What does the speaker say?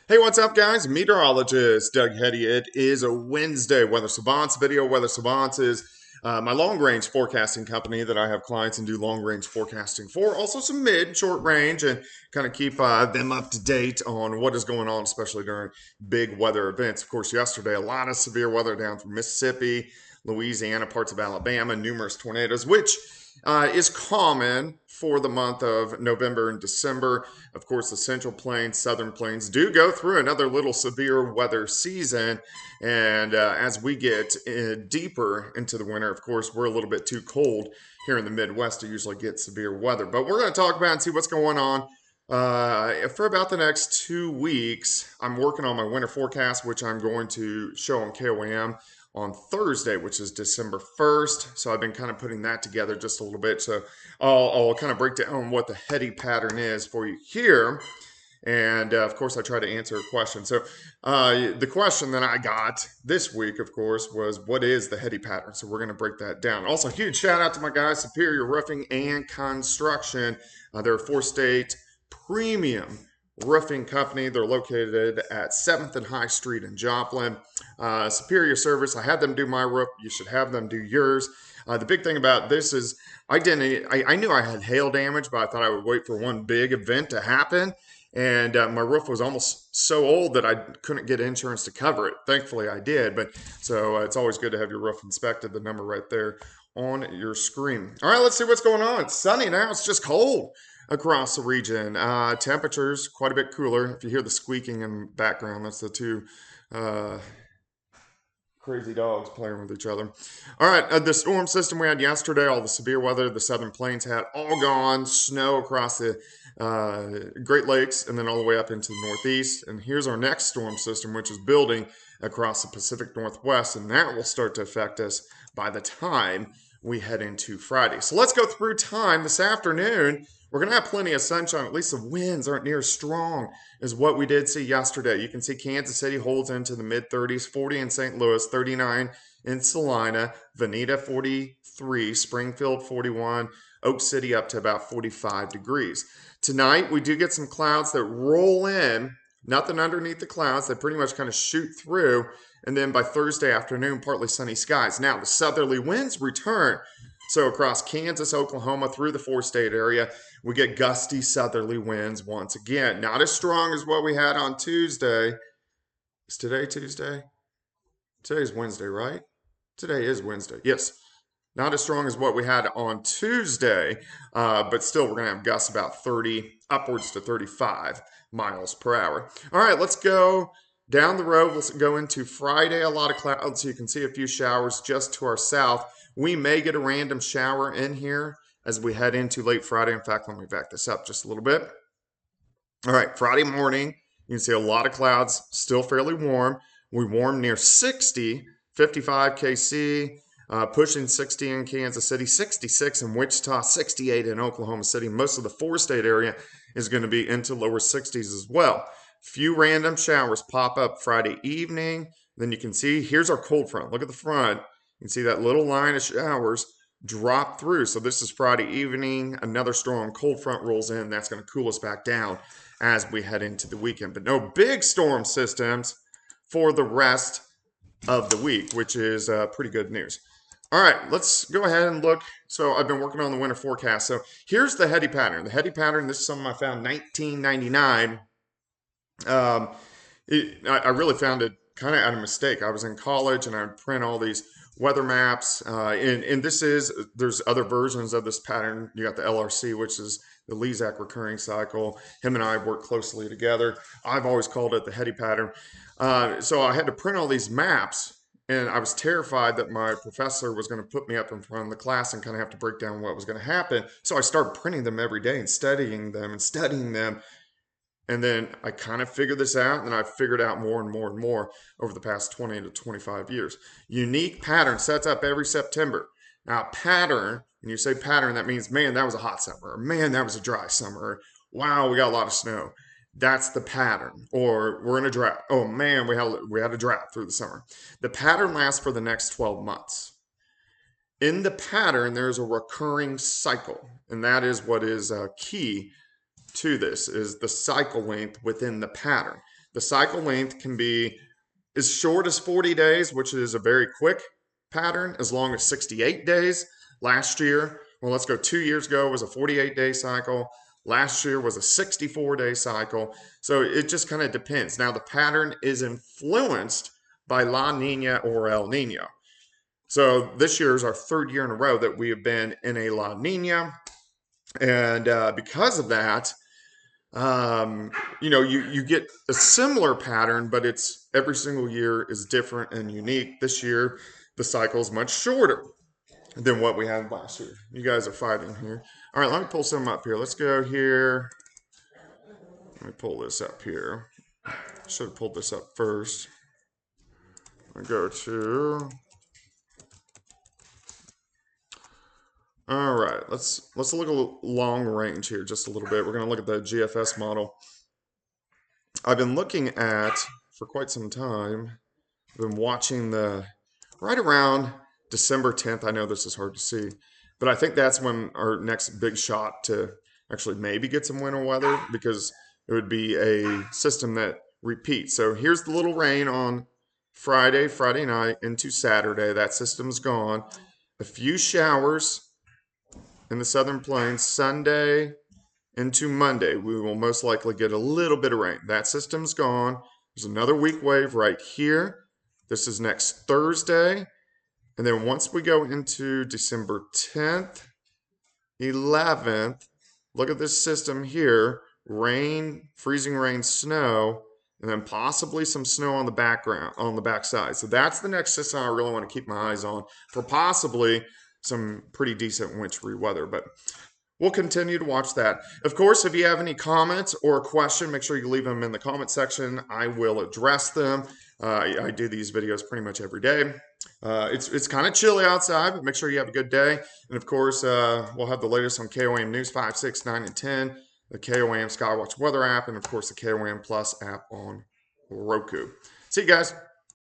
Hey, what's up, guys? Meteorologist Doug Heady. It is a Wednesday. Weather Savants video. Weather Savants is my long range forecasting company that I have clients and do long range forecasting for. Also, some mid, short range, and kind of keep them up to date on what is going on, especially during big weather events. Of course, yesterday, a lot of severe weather down from Mississippi, Louisiana, parts of Alabama, numerous tornadoes, which is common for the month of November and December. Of course, the Central Plains, Southern Plains do go through another little severe weather season. And as we get deeper into the winter, of course, we're a little bit too cold here in the Midwest to usually get severe weather. But we're going to talk about and see what's going on. For about the next 2 weeks, I'm working on my winter forecast, which I'm going to show on KOAM on Thursday, which is December 1st. So I've been kind of putting that together just a little bit. So I'll kind of break down what the Heady pattern is for you here. And of course, I try to answer a question. So the question that I got this week, of course, was what is the Heady pattern? So we're going to break that down. Also, huge shout out to my guys, Superior Roofing and Construction. They're a four-state premium roofing company. They're located at 7th and High Street in Joplin. Superior service. I had them do my roof. You should have them do yours. The big thing about this is I knew I had hail damage, but I thought I would wait for one big event to happen. And my roof was almost so old that I couldn't get insurance to cover it. Thankfully, I did. But so it's always good to have your roof inspected. The number right there on your screen. All right, let's see what's going on. It's sunny now. It's just cold across the region. Temperatures quite a bit cooler. If you hear the squeaking in the background, that's the two uh, crazy dogs playing with each other. All right, the storm system we had yesterday, all the severe weather the Southern Plains had, all gone. Snow across the Great Lakes and then all the way up into the Northeast. And here's our next storm system, which is building across the Pacific Northwest, and that will start to affect us by the time we head into Friday. So let's go through time this afternoon. We're going to have plenty of sunshine. At least the winds aren't near as strong as what we did see yesterday. You can see Kansas City holds into the mid 30s, 40 in St. Louis, 39 in Salina, Veneta 43, Springfield 41, Oak City up to about 45 degrees. Tonight, we do get some clouds that roll in, nothing underneath the clouds. They pretty much kind of shoot through. And then by Thursday afternoon, partly sunny skies. Now, the southerly winds return. So across Kansas, Oklahoma, through the four-state area, we get gusty southerly winds once again. Not as strong as what we had on Tuesday. Is today Tuesday? Today's Wednesday, right? Today is Wednesday. Yes. Not as strong as what we had on Tuesday, but still we're going to have gusts about 30, upwards to 35 miles per hour. All right, let's go down the road. We'll go into Friday. A lot of clouds. So you can see a few showers just to our south. We may get a random shower in here as we head into late Friday. In fact, let me back this up just a little bit. All right, Friday morning, you can see a lot of clouds, still fairly warm. We warm near 60, 55 KC, pushing 60 in Kansas City, 66 in Wichita, 68 in Oklahoma City. Most of the four-state area is going to be into lower 60s as well. Few random showers pop up Friday evening. Then you can see, here's our cold front. Look at the front. You can see that little line of showers drop through. So this is Friday evening. Another strong cold front rolls in. That's going to cool us back down as we head into the weekend. But no big storm systems for the rest of the week, which is pretty good news. All right, let's go ahead and look. So I've been working on the winter forecast. So here's the Heady pattern. The Heady pattern, this is something I found 1999. I really found it kind of out of mistake. I was in college and I would print all these weather maps. And there's other versions of this pattern. You got the LRC, which is the Lezak recurring cycle. Him and I work closely together. I've always called it the Heady pattern. So I had to print all these maps. And I was terrified that my professor was going to put me up in front of the class and kind of have to break down what was going to happen. So I started printing them every day and studying them. And then I kind of figured this out, and then I figured out more and more and more over the past 20 to 25 years. Unique pattern sets up every September. Now, pattern, when you say pattern, that means, man, that was a hot summer, or man, that was a dry summer, or wow, we got a lot of snow. That's the pattern. Or we're in a drought. Oh man, we had a drought through the summer. The pattern lasts for the next 12 months. In the pattern, there's a recurring cycle, and that is what is key to this, is the cycle length within the pattern. The cycle length can be as short as 40 days, which is a very quick pattern, as long as 68 days. Last year, well, let's go 2 years ago, was a 48-day cycle. Last year was a 64-day cycle. So it just kind of depends. Now, the pattern is influenced by La Nina or El Nino. So this year is our third year in a row that we have been in a La Nina. And because of that, you get a similar pattern, but it's every single year is different and unique. This year, the cycle is much shorter than what we had last year. You guys are fighting here. All right, let me pull some up here. Let's go here. Let me pull this up here. Should have pulled this up first. I go to. All right, let's look at long range here just a little bit. We're going to look at the GFS model. I've been looking at for quite some time. I've been watching the right around December 10th. I know this is hard to see, but I think that's when our next big shot to actually maybe get some winter weather, because it would be a system that repeats. So here's the little rain on Friday night into Saturday. That system's gone. A few showers in the southern plains Sunday into Monday. We will most likely get a little bit of rain. That system's gone. There's another weak wave right here. This is next Thursday. And then once we go into December 10th, 11th, look at this system here. Rain, freezing rain, snow, and then possibly some snow on the background, on the backside. So that's the next system I really want to keep my eyes on for possibly some pretty decent wintry weather. But we'll continue to watch that. Of course, if you have any comments or a question, make sure you leave them in the comment section. I will address them. I do these videos pretty much every day. It's kind of chilly outside, but make sure you have a good day. And of course, we'll have the latest on KOAM News 5, 6, 9, and 10, the KOAM Skywatch Weather app, and of course the KOAM Plus app on Roku. See you guys.